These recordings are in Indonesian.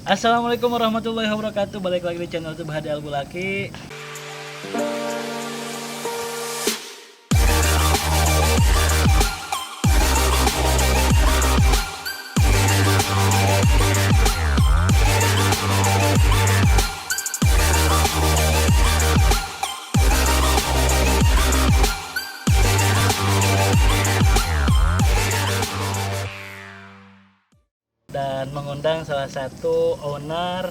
Assalamualaikum warahmatullahi wabarakatuh. Balik lagi di channel YouTube Hadi Al-Bulaki. Dan mengundang salah satu owner,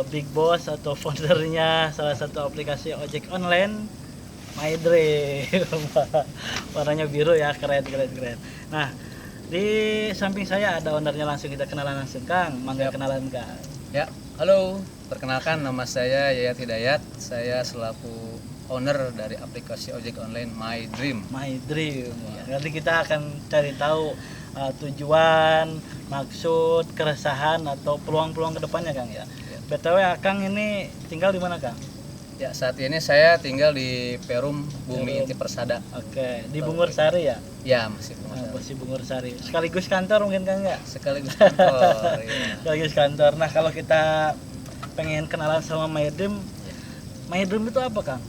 big boss atau foundernya salah satu aplikasi ojek online, MyDream. Warnanya biru ya, keren. Nah, di samping saya ada ownernya, langsung kita kenalan langsung. Kang, mangga kenalan Kang. Ya, halo. Perkenalkan, nama saya Yayat Hidayat. Saya selaku owner dari aplikasi ojek online MyDream. MyDream. Nanti kita akan cari tahu tujuan, maksud, keresahan atau peluang-peluang kedepannya Kang ya. BTW Kang ini tinggal di mana Kang? Ya, saat ini saya tinggal di Perum Bumi Inti Persada. Oke, di Bungur Sari ya? Ya, masih Bungur Sari. Masih Bungur Sari. Sekaligus kantor mungkin Kang ya? Sekaligus kantor. Ya. Sekaligus kantor. Nah, kalau kita pengen kenalan sama MyDream, MyDream itu apa Kang?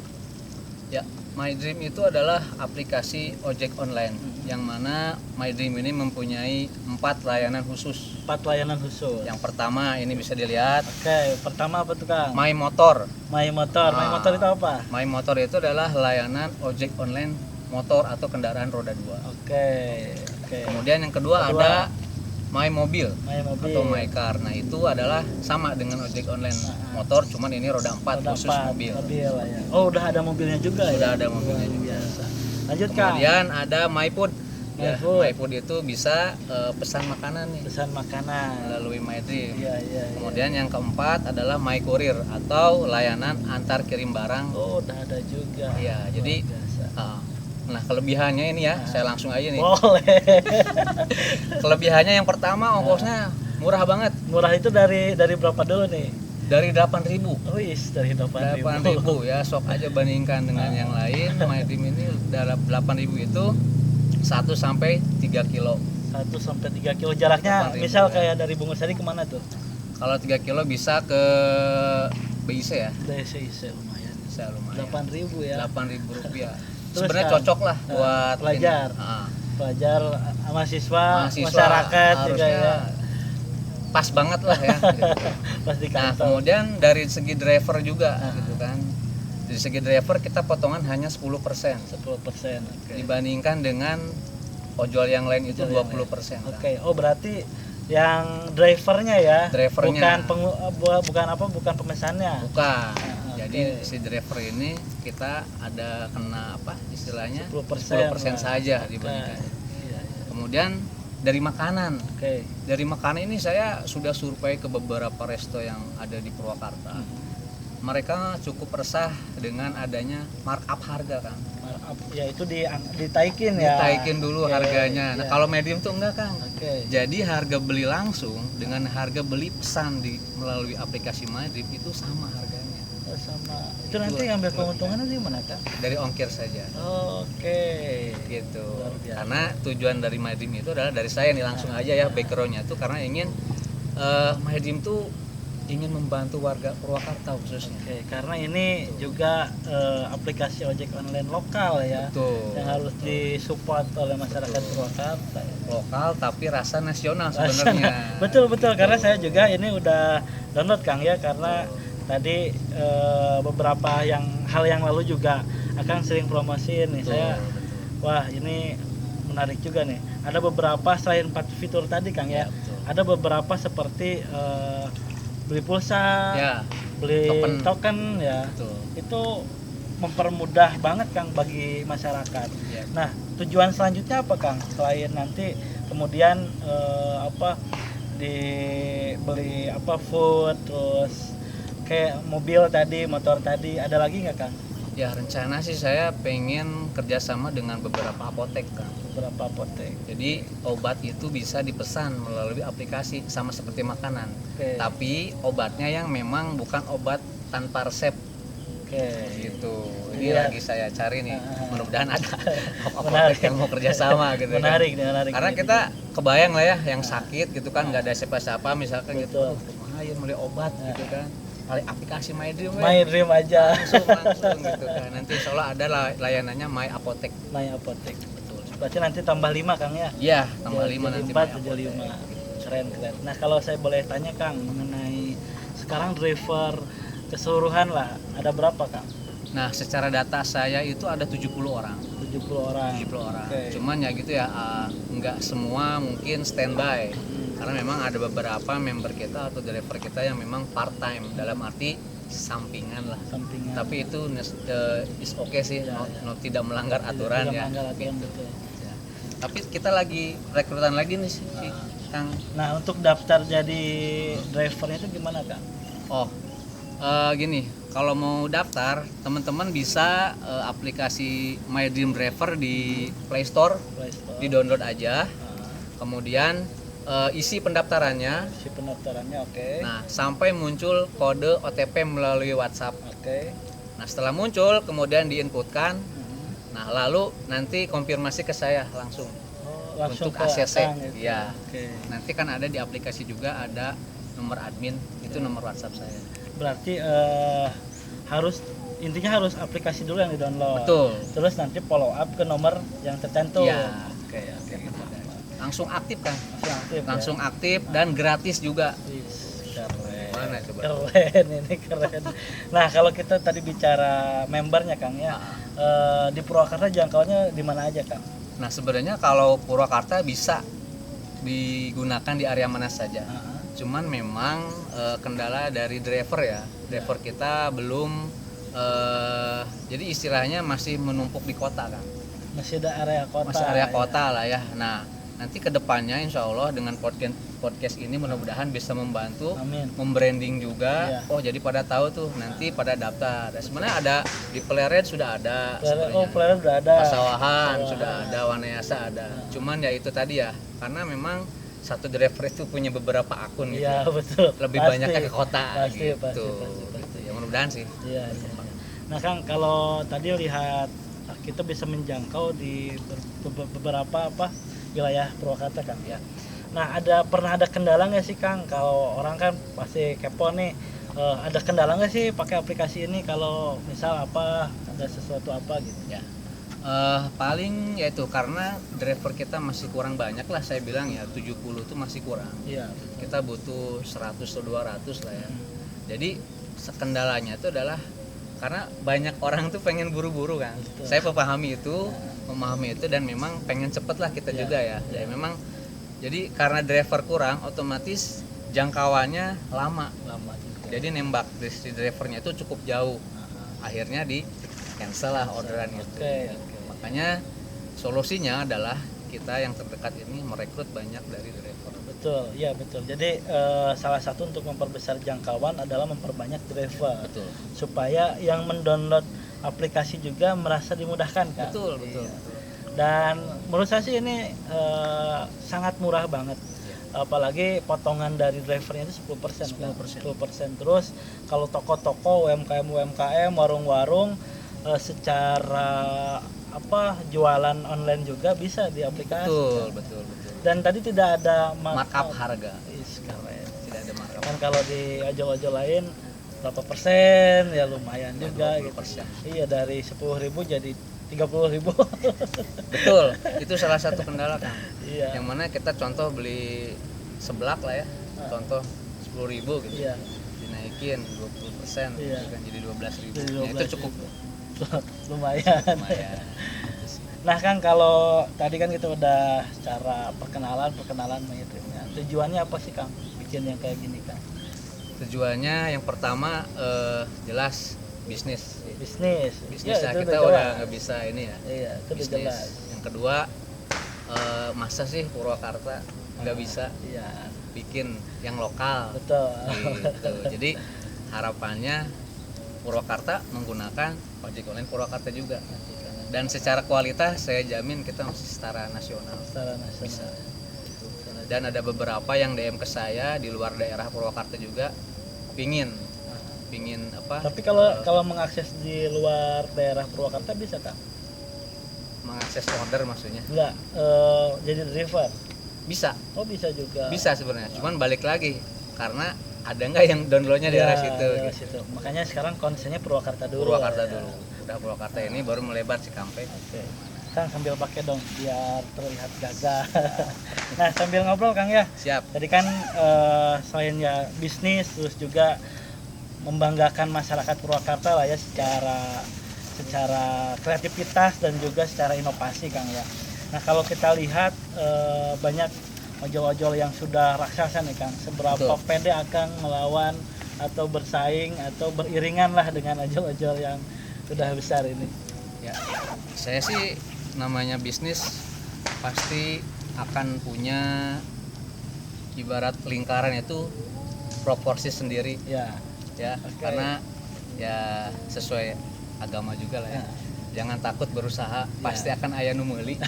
Ya, MyDream itu adalah aplikasi ojek online yang mana MyDream ini mempunyai 4 layanan khusus. 4 layanan khusus. Yang pertama ini bisa dilihat. Oke, pertama apa tuh Kang? My Motor. My Motor. My Motor itu apa? My Motor itu adalah layanan ojek online motor atau kendaraan roda 2. Oke. Kemudian yang kedua ada My Mobil, My Mobil atau My Car. Nah, itu adalah sama dengan ojek online motor, cuman ini roda 4 khusus mobil. Lah ya. Oh, udah ada mobilnya juga ya? Udah ada mobilnya juga. Biasa. Lanjut Kang. Kemudian ada MyFood. Ya, MyFood. MyFood itu bisa pesan makanan nih Pesan makanan melalui MyDream. Iya. Kemudian yang keempat adalah My Courier atau layanan antar kirim barang. Oh, udah ada juga. Iya, jadi biasa. Nah, kelebihannya ini ya, saya langsung aja nih. Boleh. Kelebihannya yang pertama, ongkosnya murah banget. Murah itu dari berapa dulu nih? Dari 8.000. Oh, dari 8.000. 8.000 ya, sok aja bandingkan dengan yang lain. MyDream ini dalam 8.000 itu 1 sampai 3 kilo. 1 sampai 3 kilo jaraknya. 8.000 Misal ya. kayak dari Bungur Sari kemana tuh? Kalau 3 kilo bisa ke BIC ya. Dari CIC lumayan. Bisa lumayan. 8.000 ya. 8.000 rupiah. Terus Sebenarnya kan, cocok lah buat pelajar. Pelajar, mahasiswa, masyarakat juga ya. Pas banget lah ya. Gitu. Pas di Nah, kantor. kemudian dari segi driver juga gitu kan. Dari segi driver kita potongan hanya 10%. 10%. Oke. Dibandingkan dengan ojol yang lain itu Ojol yang 20%. Oke. Oh, berarti yang drivernya ya. Drivernya. Bukan pemesannya. Bukan. Oke. Jadi si driver ini kita ada kena apa istilahnya 10% saja Oke. dibandingkan. Iya. Kemudian dari makanan. Oke. Dari makanan ini saya sudah survei ke beberapa resto yang ada di Purwakarta. Mereka cukup resah dengan adanya markup harga kan. Ya itu ditaikin ya. Ditaikin dulu harganya. Nah, kalau medium tuh enggak Kang. Oke. Jadi harga beli langsung dengan harga beli pesan melalui aplikasi MyDream itu sama harganya. Sama. Itu nanti ngambil keuntungannya di mana Kang? Dari ongkir saja. Oke. Gitu. Luar biasa. Karena tujuan dari MyDream itu adalah dari saya nih langsung aja ya backgroundnya tuh karena ingin MyDream tuh ingin membantu warga Purwakarta khususnya. Oke, karena ini juga aplikasi ojek online lokal ya. Betul. Yang harus disupport oleh masyarakat Purwakarta. Lokal tapi rasa nasional sebenarnya. Betul karena saya juga ini udah download Kang ya, karena tadi beberapa hal yang lalu juga akan sering promosiin nih. Saya wah ini menarik juga nih. Ada beberapa selain 4 fitur tadi Kang ya. Ada beberapa seperti beli pulsa, Ya, beli token ya. betul. Itu mempermudah banget Kang bagi masyarakat. Ya. Nah, tujuan selanjutnya apa Kang? Selain nanti kemudian dibeli food, terus kayak mobil tadi, motor tadi, ada lagi nggak Kang? Ya, rencana sih saya pengen kerjasama dengan beberapa apotek Kang. Beberapa apotek. Jadi obat itu bisa dipesan melalui aplikasi sama seperti makanan. Oke. Tapi obatnya yang memang bukan obat tanpa resep Oke. gitu. Ini Iya. lagi saya cari nih. Mudah-mudahan ada Menarik. apotek yang mau kerjasama gitu. Menarik. Karena kita kebayang lah ya yang sakit gitu kan nggak ada siapa-siapa misalkan gitu. Betul. Kemana ngapain beli obat gitu kan, kali aplikasi My Dream My Dream aja. langsung gitu kan. Nanti insya Allah ada layanannya My Apotek. My Apotek. Betul. Berarti nanti tambah 5 Kang ya? Iya, tambah 5 nanti My 4 Apotek. jadi 5. Keren. Nah kalau saya boleh tanya Kang mengenai sekarang driver keseluruhan lah ada berapa Kang? Nah, secara data saya itu ada 70 orang. 70 orang. 70 orang. Oke. Cuman ya gitu ya, nggak semua mungkin standby. Karena memang ada beberapa member kita atau driver kita yang memang part time, dalam arti sampingan lah. Sampingan. Tapi itu is okay sih, Ya, tidak melanggar aturan Tidak ya. melanggar aturan, betul. Ya. Tapi kita lagi rekrutan lagi nih si Kang. Nah untuk daftar jadi drivernya itu gimana Kang? Oh, gini, kalau mau daftar, teman-teman bisa aplikasi My Dream Driver di Play Store, Play Store. di-download aja. Nah, Kemudian isi pendaftarannya. si pendaftarannya oke. Nah, sampai muncul kode OTP melalui WhatsApp. Oke. Nah, setelah muncul, kemudian diinputkan. Mhm. Nah, lalu nanti konfirmasi ke saya langsung. Oh, langsung Untuk ke ACC. Kang gitu. Iya. Oke. Nanti kan ada di aplikasi juga ada nomor admin, itu nomor WhatsApp saya. Berarti intinya harus aplikasi dulu yang di-download. Betul. Terus nanti follow up ke nomor yang tertentu. Iya. Oke, oke. Langsung aktif kan? Langsung aktif. Langsung aktif dan gratis juga. Ya? Wis, keren. Mana coba? Keren ini keren. Nah, kalau kita tadi bicara membernya Kang ya, di Purwakarta jangkauannya di mana aja Kang? Nah, sebenarnya kalau Purwakarta bisa digunakan di area mana saja. Cuman memang kendala dari driver ya. Driver kita belum jadi istilahnya masih menumpuk di kota kan. Masih ada area kota. Masih area ya? kota lah ya. Nah, nanti kedepannya insya Allah dengan podcast ini mudah-mudahan bisa membantu Amin. membranding juga. Iya. Oh, jadi pada tahu tuh nanti pada daftar. Dan sebenarnya ada di Pleret sudah ada. Oh, player udah ada. Pasawahan sudah ada, Wanayasa ada. Cuman ya itu tadi ya, karena memang satu driver itu punya beberapa akun gitu. Iya, betul. Lebih Pasti. banyaknya ke kota Pasti, gitu. pasti. Gitu. Ya mudah-mudahan sih. Iya, iya. Nah, Kang, kalau tadi lihat kita bisa menjangkau di beberapa wilayah Purwakarta Kang ya. Nah, pernah ada kendala nggak sih Kang? Kalau orang kan pasti kepo nih, ada kendala nggak sih pakai aplikasi ini kalau misal ada sesuatu gitu Ya. Paling yaitu karena driver kita masih kurang banyak lah, saya bilang ya 70 itu masih kurang. Iya. Kita butuh 100 atau 200 lah ya. Jadi kendalanya itu adalah karena banyak orang tuh pengen buru-buru kan. Betul. Saya memahami itu dan memang pengen cepet lah kita juga ya. Ya memang jadi karena driver kurang otomatis jangkauannya lama. Juga. Jadi nembak si drivernya itu cukup jauh. Akhirnya di cancel lah orderan itu. Oke. Makanya solusinya adalah kita yang terdekat ini merekrut banyak dari driver. Betul, ya betul. Jadi salah satu untuk memperbesar jangkauan adalah memperbanyak driver. Betul. Supaya yang mendownload aplikasi juga merasa dimudahkan kan. Betul, betul. Iya. Dan menurut saya sih ini sangat murah banget. Apalagi potongan dari drivernya itu 10%. 10%. Terus kalau toko-toko, UMKM, warung-warung secara jualan online juga bisa di aplikasi. Betul. Dan tadi tidak ada Markup harga. Keren. Tidak ada markup. Kan kalau di ojol-ojol lain berapa persen ya lumayan juga 20%. gitu. Iya, dari 10.000 jadi 30.000. Betul, itu salah satu kendala kan. Iya. Yang mana kita contoh beli seblak lah ya, contoh 10.000 gitu. Iya. Dinaikin 20%, Iya. kan jadi 12.000. Jadi Nah, itu cukup. lumayan. Lumayan. Nah Kang, kalau tadi kan kita udah secara perkenalan My Dream-nya. Tujuannya apa sih Kang bikin yang kayak gini Kang? Tujuannya yang pertama jelas bisnis. Bisnis Bisnis ya, lah, itu kita jelas. udah nggak bisa ini ya. Iya, itu udah Bisnis. jelas. Yang kedua masa sih Purwakarta nggak bisa Iya, bikin yang lokal. betul. Gitu. Jadi harapannya Purwakarta menggunakan ojek online Purwakarta juga. Dan secara kualitas saya jamin kita masih setara nasional. Secara nasional. Bisa. Dan ada beberapa yang DM ke saya di luar daerah Purwakarta juga pingin apa? Tapi kalau mengakses di luar daerah Purwakarta bisa Kang? Mengakses order maksudnya? Enggak, jadi driver. Bisa. Oh bisa juga. Bisa sebenarnya. Cuman balik lagi karena ada nggak yang downloadnya di daerah situ daerah gitu. situ. Makanya sekarang konsennya Purwakarta dulu. Purwakarta ya. dulu, udah Purwakarta ini baru melebar Cikampek. Oke. Kang sambil pakai dong biar terlihat gagah. Nah sambil ngobrol Kang ya. Siap. Tadi kan selain ya bisnis terus juga membanggakan masyarakat Purwakarta lah ya secara kreativitas dan juga secara inovasi Kang ya. Nah kalau kita lihat banyak ojol-ojol yang sudah raksasa nih Kang, seberapa Betul. pede akan melawan atau bersaing atau beriringan lah dengan ojol-ojol yang sudah besar ini. Ya, saya sih namanya bisnis pasti akan punya ibarat lingkaran itu proporsi sendiri Ya. ya, Oke. karena ya sesuai agama juga lah ya. Jangan takut berusaha, pasti akan aya nu meuli.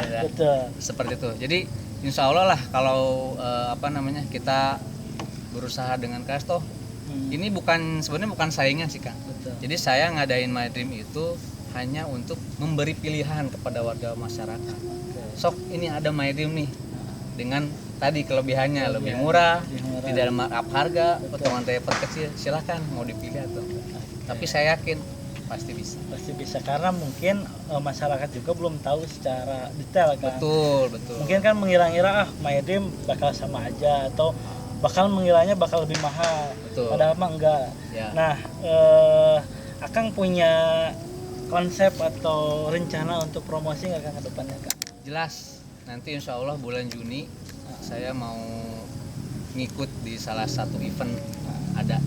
Ya, Betul. seperti itu. Jadi insya Allah lah kalau kita berusaha dengan keras toh. Ini sebenarnya bukan saingan sih Kang. Betul. Jadi saya ngadain My Dream itu hanya untuk memberi pilihan kepada warga masyarakat. Sok ini ada My Dream nih dengan tadi kelebihannya lebih murah, tidak ada markup harga, potongan driver kecil, silahkan mau dipilih atau enggak. Tapi saya yakin pasti bisa. Pasti bisa karena mungkin masyarakat juga belum tahu secara detail kan. Betul. Mungkin kan mengira-ngira My Dream bakal sama aja atau bakal mengiranya bakal lebih mahal. Betul. Padahal mah enggak. Ya. Nah, Akang punya konsep atau rencana untuk promosi nggak Kang ke depannya Kang? Jelas. Nanti insya Allah bulan Juni saya mau ngikut di salah satu event, ada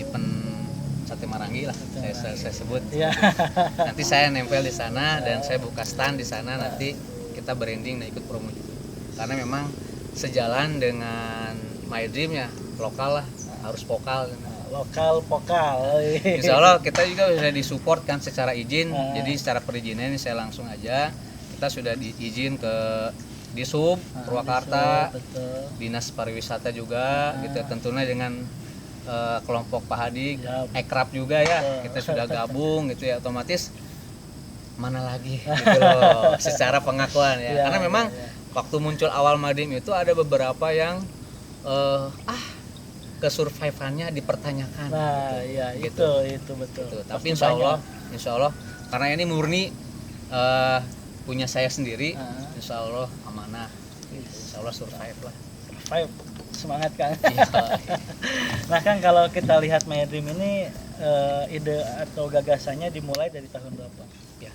event Sate Marangi lah, saya sebut. Iya. Nanti saya nempel di sana dan saya buka stand di sana, nanti kita branding dan ikut promo juga. Karena memang sejalan dengan My Dream ya, lokal lah, harus vokal. Lokal vokal. Insya Allah kita juga bisa disupport kan secara izin. Jadi secara perizinan ini saya langsung aja. Kita sudah diizin ke Disub Purwakarta, Dinas Pariwisata juga, gitu. Tentunya dengan kelompok Pak Hadi, Ekrab juga ya. Kita sudah gabung gitu ya, otomatis mana lagi gitu loh secara pengakuan ya. Karena memang waktu muncul awal Madim itu ada beberapa yang kesurvivannya dipertanyakan. Nah, ya gitu. itu betul. Gitu. Tapi insya Allah karena ini murni punya saya sendiri, insya Allah amanah, insya Allah survive lah. Survive, semangat Kang. Iya. Nah Kang, kalau kita lihat My Dream ini ide atau gagasannya dimulai dari tahun berapa? Ya,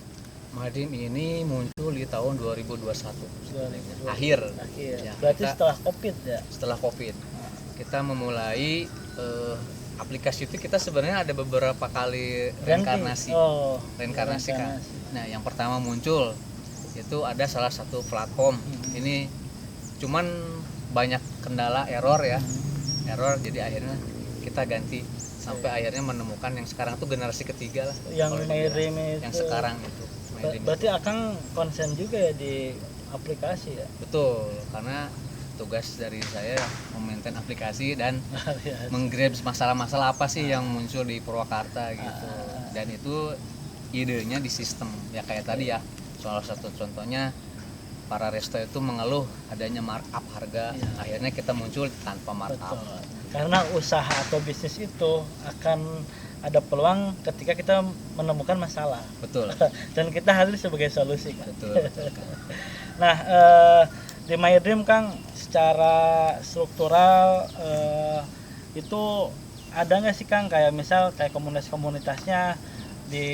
My Dream ini muncul di tahun 2021. 2020. Akhir. Ya, berarti setelah COVID ya? Setelah COVID. Kita memulai aplikasi itu, kita sebenarnya ada beberapa kali reinkarnasi. Reinkarnasi Kan. Nah, yang pertama muncul itu ada salah satu platform. Ini cuman banyak kendala error ya. Error, jadi akhirnya kita ganti sampai akhirnya menemukan yang sekarang tuh generasi ketiga lah. Yang My Dream itu. Yang sekarang itu. Berarti Akang konsen juga ya di aplikasi ya? Betul, karena tugas dari saya memaintain aplikasi dan menggrab masalah-masalah apa sih yang muncul di Purwakarta gitu. Dan itu idenya di sistem ya, kayak tadi ya, salah satu contohnya para resto itu mengeluh adanya markup harga, akhirnya kita muncul tanpa markup. Betul. Karena usaha atau bisnis itu akan ada peluang ketika kita menemukan masalah. Betul. Dan kita hadir sebagai solusi kan. Betul. Nah, di My Dream Kang, secara struktural itu ada nggak sih Kang kayak misal kayak komunitas-komunitasnya di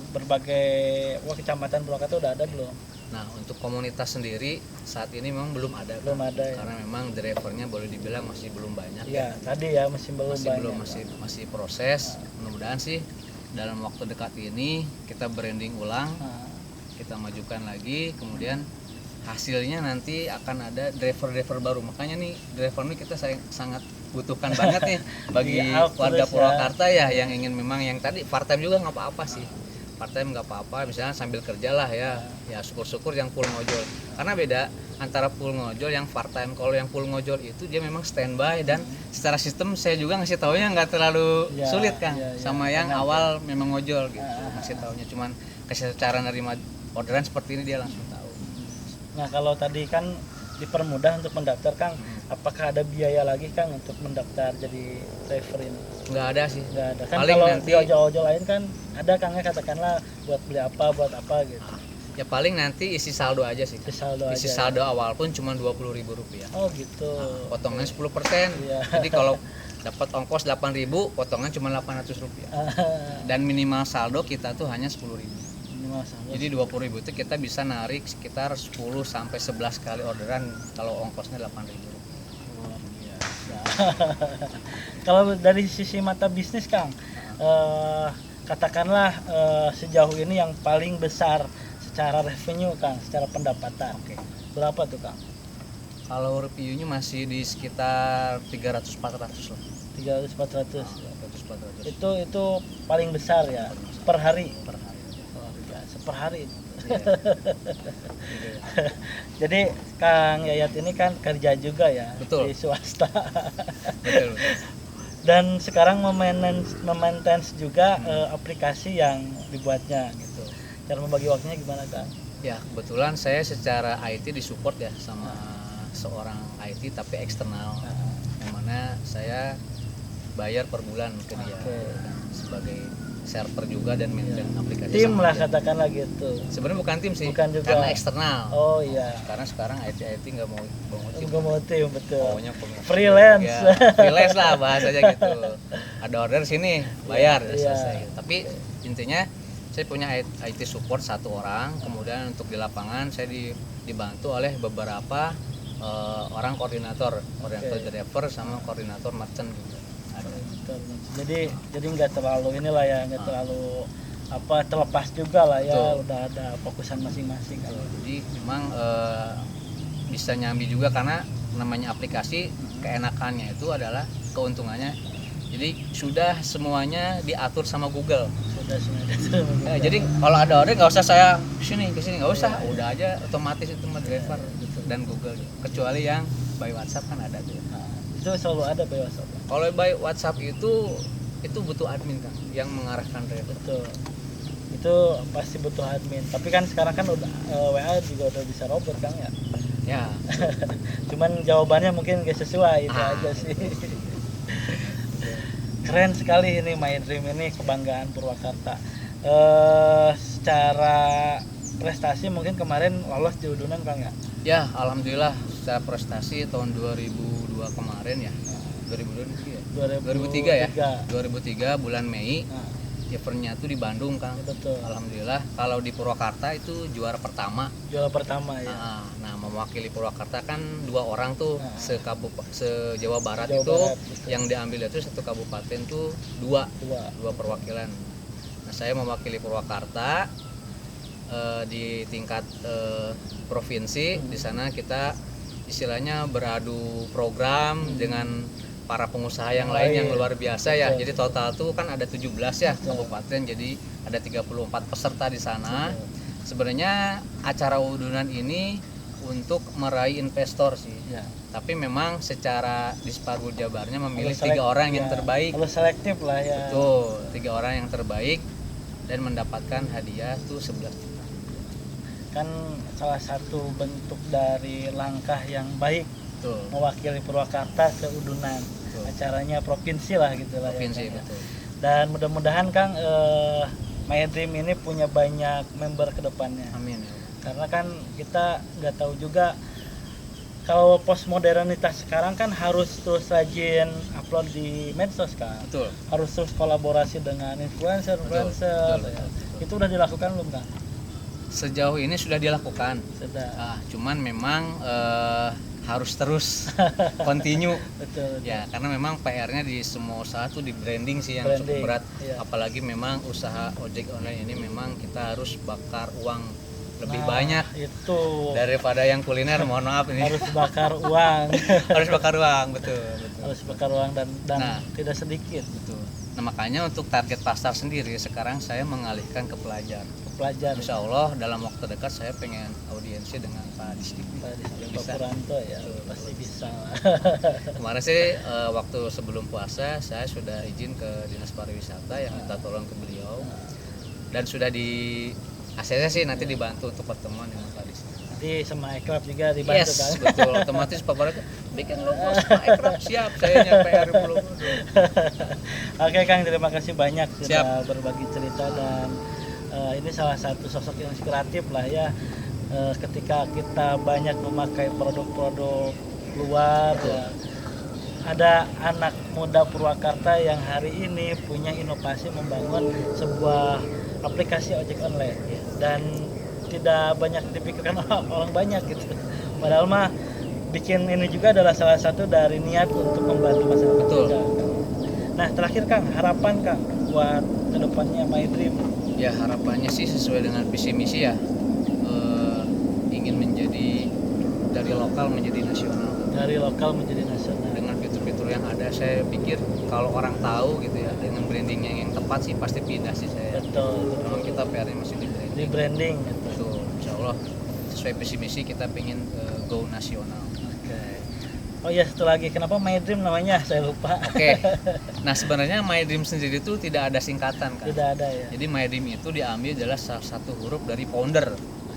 berbagai kecamatan Purwakarta udah ada belum? Nah, untuk komunitas sendiri saat ini memang belum ada. Belum ada ya. Karena memang drivernya boleh dibilang masih belum banyak. Ya, tadi ya masih belum banyak. Masih proses. Mudah-mudahan sih dalam waktu dekat ini kita branding ulang. Kita majukan lagi, kemudian hasilnya nanti akan ada driver baru. Makanya nih driver ini kita sangat butuhkan banget nih bagi warga Purwakarta ya, yang ingin memang yang tadi part time juga nggak apa-apa sih, part time nggak apa-apa, misalnya sambil kerja lah ya syukur-syukur yang full ngojol. Karena beda antara full ngojol yang part time. Kalau yang full ngojol itu dia memang standby dan secara sistem saya juga ngasih taunya nggak terlalu sulit kan, sama yang awal memang ngojol gitu, ngasih taunya cuman secara nerima orderan seperti ini dia langsung tahu. Nah kalau tadi kan dipermudah untuk mendaftar Kang, apakah ada biaya lagi Kang untuk mendaftar jadi driver ini? Nggak ada sih. Nggak ada kan, Paling kalau nanti di ojol-ojol lain kan ada Kang ya, katakanlah buat beli apa buat apa gitu. ya paling nanti isi saldo aja sih. Isi saldo Isi aja. saldo awal pun cuma Rp20.000. Oh gitu. Potongan 10%. Iya. Jadi kalau dapat ongkos 8.000, potongan cuma Rp800. Dan minimal saldo kita tuh hanya 10.000. Minimal saldo. Jadi 20.000 itu kita bisa narik sekitar 10 sampai 11 kali orderan kalau ongkosnya 8.000 rupiah. Luar biasa. Kalau dari sisi mata bisnis Kang, katakanlah sejauh ini yang paling besar secara revenue Kang, secara pendapatan. Oke. Berapa tuh Kang? Kalau reviewnya masih di sekitar 300-400 lah. 300-400. 300-400 Itu paling besar ya per hari. per hari. Luar biasa, per hari. Iya. Gitu ya. Jadi Kang Yayat ini kan kerja juga ya Betul. di swasta. Betul. Dan sekarang memaintenance juga aplikasi yang dibuatnya gitu. Cara membagi waktunya gimana Kang? Ya, kebetulan saya secara IT disupport ya sama seorang IT tapi eksternal. Yang mana saya bayar per bulan ke dia. Oke. Sebagai server juga dan maintain aplikasi. Tim sama lah dia. katakanlah gitu. Sebenarnya bukan tim sih. Bukan juga. Karena eksternal. Oh iya. Karena sekarang IT nggak mau tim. Gue mau tim betul. Maunya Freelance. Ya, freelance lah bahasanya gitu. Ada order sini, bayar Iya. selesai. Tapi intinya saya punya IT support 1 orang, kemudian untuk di lapangan saya dibantu oleh beberapa orang koordinator driver sama koordinator merchant juga. Ada. Betul. Jadi nggak terlalu inilah ya, nggak terlalu terlepas juga lah ya. Betul. Udah ada fokusan masing-masing kan. Jadi memang bisa nyambi juga karena namanya aplikasi, keenakannya itu adalah keuntungannya. Jadi sudah semuanya diatur sama Google. Sudah semuanya. Jadi kalau ada order nggak usah saya kesini nggak usah, udah aja otomatis itu sama driver dan Google. Kecuali yang by WhatsApp kan ada tuh. Nah, itu selalu ada by WhatsApp. Kalau by WhatsApp itu butuh admin kan yang mengarahkan driver. Betul. Itu pasti butuh admin. Tapi kan sekarang kan udah WA juga udah bisa robot Kang ya. Ya. Cuman jawabannya mungkin gak sesuai itu aja sih. Keren sekali ini My Dream ini, kebanggaan Purwakarta. Secara prestasi mungkin kemarin lolos di udunan Kang ya. Ya, alhamdulillah secara prestasi tahun 2002 kemarin ya. 2003 ya. 2003 bulan Mei. Eventnya tuh di Bandung Kang. Betul. Alhamdulillah kalau di Purwakarta itu juara pertama. Juara pertama ya. Nah, mewakili Purwakarta kan 2 orang tuh se-Jawa Barat Jawa itu Barat, betul. yang diambil itu 1 kabupaten tuh 2 Dua. perwakilan. Nah, saya mewakili Purwakarta di tingkat provinsi. Di sana kita istilahnya beradu program dengan para pengusaha yang lain yang luar biasa ya. Jadi total tuh kan ada 17 ya kabupaten, jadi ada 34 peserta di sana. Sebenarnya acara udunan ini untuk meraih investor sih. Ya. Tapi memang secara Disparwud Jabarnya memilih Kalau 3 orang yang terbaik. Kalau selektif lah ya. Betul, 3 orang yang terbaik dan mendapatkan hadiah tuh 11 juta. Kan salah satu bentuk dari langkah yang baik Betul. mewakili Purwakarta ke udunan. Betul. Acaranya provinsi lah gitu lah Provinsi, ya. betul. Dan mudah-mudahan Kang My Dream ini punya banyak member ke depannya. Amin ya. Karena kan kita nggak tahu juga kalau postmodernitas sekarang kan harus terus rajin upload di medsos kan. Betul. Harus terus kolaborasi dengan influencer. Betul. Ya. Itu udah dilakukan belum Kang? Sejauh ini sudah dilakukan. Sudah. Cuman memang harus terus continue. Betul. Ya, karena memang PR-nya di semua usaha tuh di branding sih yang cukup berat. Iya. Apalagi memang usaha ojek online ini memang kita harus bakar uang lebih Nah, banyak itu daripada yang kuliner. Mohon maaf ini. harus bakar uang. Harus bakar uang, betul. Harus bakar uang dan Nah. tidak sedikit. Betul. Nah, makanya untuk target pasar sendiri sekarang saya mengalihkan ke pelajar. Pelajar. Insya Allah dalam waktu dekat saya pengen audiensi dengan Pak Disdikti. Pak Bisa. Puranto ya, pasti bisa lah. Kemarin sih waktu sebelum puasa saya sudah izin ke Dinas Pariwisata yang minta tolong ke beliau dan sudah hasilnya sih nanti dibantu untuk pertemuan dengan Pak Disa. Nanti sama Ekrab juga dibantu Yes, kan. betul. Otomatis Pak Barat bikin logo sama Ekrab, siap. Saya PR belum. Oke Kang, terima kasih banyak sudah Siap. berbagi cerita dan ini salah satu sosok yang inspiratif lah ya. Ketika kita banyak memakai produk-produk luar ya, ada anak muda Purwakarta yang hari ini punya inovasi membangun sebuah aplikasi ojek online ya, dan tidak banyak dipikirkan orang banyak gitu. Padahal mah bikin ini juga adalah salah satu dari niat untuk membantu masyarakat Betul. juga. Nah terakhir Kang, harapan Kang buat kedepannya My Dream. Ya harapannya sih sesuai dengan visi misi ya, ingin menjadi dari lokal menjadi nasional. Dari lokal menjadi nasional. Dengan fitur-fitur yang ada, saya pikir kalau orang tahu gitu ya, dengan branding yang tepat sih pasti pindah sih saya. Betul. Memang kita PR-nya masih di branding. Di branding gitu. Betul, insya Allah sesuai visi misi kita pengen go nasional. Oke. Oh ya satu lagi, kenapa My Dream namanya? Saya lupa. Oke. Nah sebenarnya My Dream sendiri itu tidak ada singkatan kan. Tidak ada ya. Jadi My Dream itu diambil adalah salah satu huruf dari founder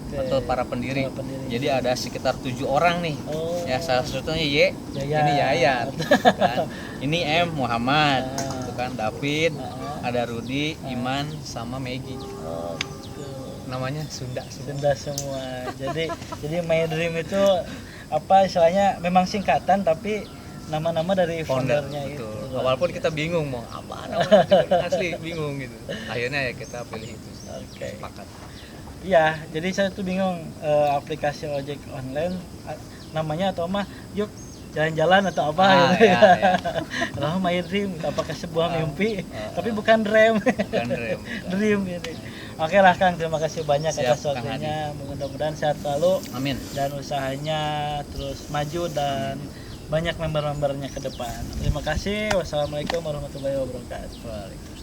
atau para pendiri. Para pendiri. Jadi ada sekitar 7 orang nih. Oh. Ya salah satunya Y, Yayat. ini Yayat, kan. Ini M Muhammad, Ah. itu kan David, Ah. ada Rudi, Iman, sama Maggie. Oh, gitu. Namanya Sunda semua. Sunda semua. Jadi My Dream itu apa istilahnya memang singkatan tapi nama-nama dari Founder, foundernya itu. betul. Awal pun kita bingung mau apa namanya, asli bingung gitu. Akhirnya ya kita pilih itu. Oke. Sepakat. Iya, jadi saya tuh bingung aplikasi ojek online namanya atau mah yuk jalan-jalan atau apa gitu ya, ya. Kalau My Dream apakah sebuah mimpi tapi ah. bukan dream. Bukan Rem. Dream ini. Oke lah Kang, terima kasih banyak Siap, atas Kang waktunya. Mudah-mudahan sehat selalu Amin. dan usahanya terus maju dan banyak member-membernya ke depan. Terima kasih. Wassalamualaikum warahmatullahi wabarakatuh. Waalaikumsalam.